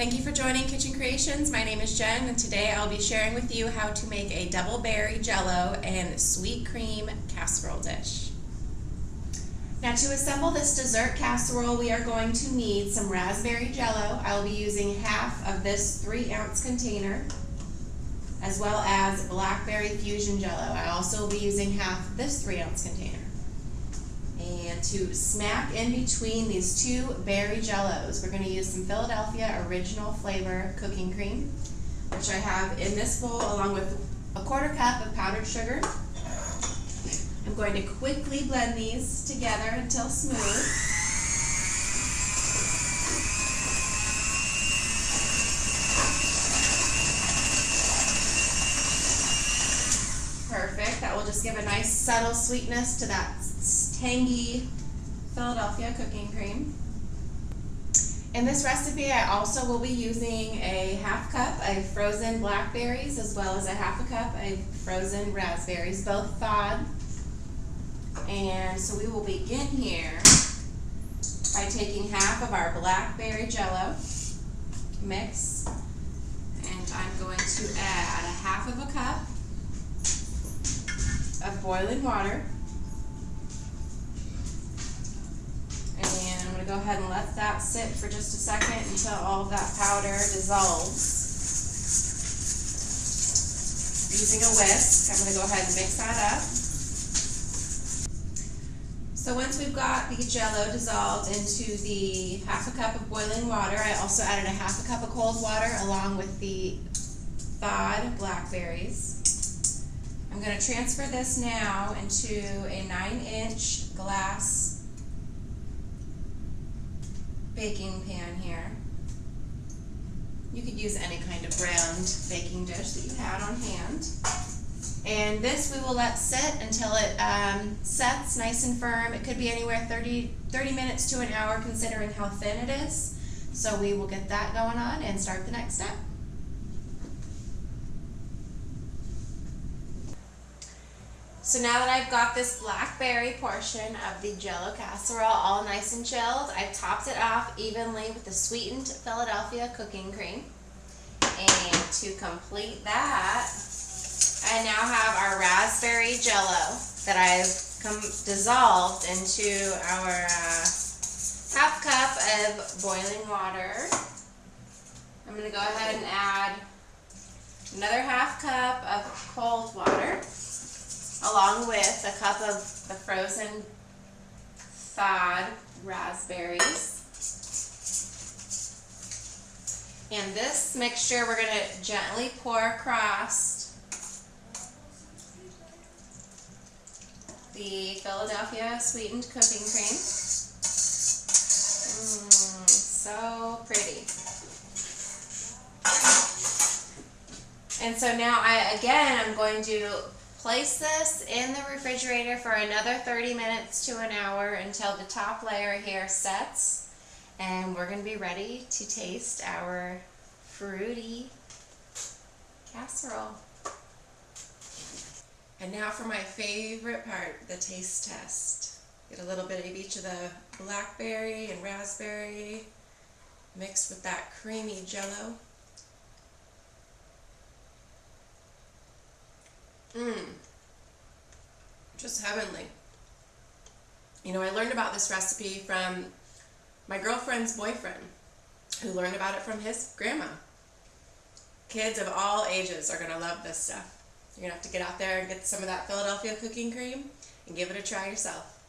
Thank you for joining Kitchen Creations. My name is Jen, and today I'll be sharing with you how to make a double berry jello and sweet cream casserole dish. Now, to assemble this dessert casserole, we are going to need some raspberry jello. I will be using half of this 3-ounce container, as well as blackberry fusion jello. I also will be using half of this 3-ounce container. And to smack in between these two berry jellos, we're going to use some Philadelphia Original Flavor cooking cream, which I have in this bowl along with a 1/4 cup of powdered sugar. I'm going to quickly blend these together until smooth. Perfect. That will just give a nice subtle sweetness to that tangy Philadelphia cooking cream. In this recipe, I also will be using a 1/2 cup of frozen blackberries as well as a 1/2 cup of frozen raspberries, both thawed. And so we will begin here by taking half of our blackberry jello mix, and I'm going to add a 1/2 cup of boiling water. And I'm going to go ahead and let that sit for just a second until all of that powder dissolves. Using a whisk, I'm going to go ahead and mix that up. So once we've got the jello dissolved into the 1/2 cup of boiling water, I also added a 1/2 cup of cold water along with the thawed blackberries. I'm going to transfer this now into a 9-inch glass baking pan here. You could use any kind of round baking dish that you had on hand. And this we will let sit until it sets nice and firm. It could be anywhere 30 minutes to an hour considering how thin it is. So we will get that going on and start the next step. So now that I've got this blackberry portion of the jello casserole all nice and chilled, I've topped it off evenly with the sweetened Philadelphia cooking cream. And to complete that, I now have our raspberry jello that I've dissolved into our 1/2 cup of boiling water. I'm going to go ahead and add another 1/2 cup of cold water, along with a cup of the frozen thawed raspberries. And this mixture we're going to gently pour across the Philadelphia sweetened cooking cream. So pretty. And so now I'm going to place this in the refrigerator for another 30 minutes to an hour until the top layer here sets, and we're going to be ready to taste our fruity casserole. And now for my favorite part, the taste test. Get a little bit of each of the blackberry and raspberry mixed with that creamy jello. Just heavenly. You know, I learned about this recipe from my girlfriend's boyfriend, who learned about it from his grandma. Kids of all ages are going to love this stuff. You're going to have to get out there and get some of that Philadelphia cooking cream and give it a try yourself.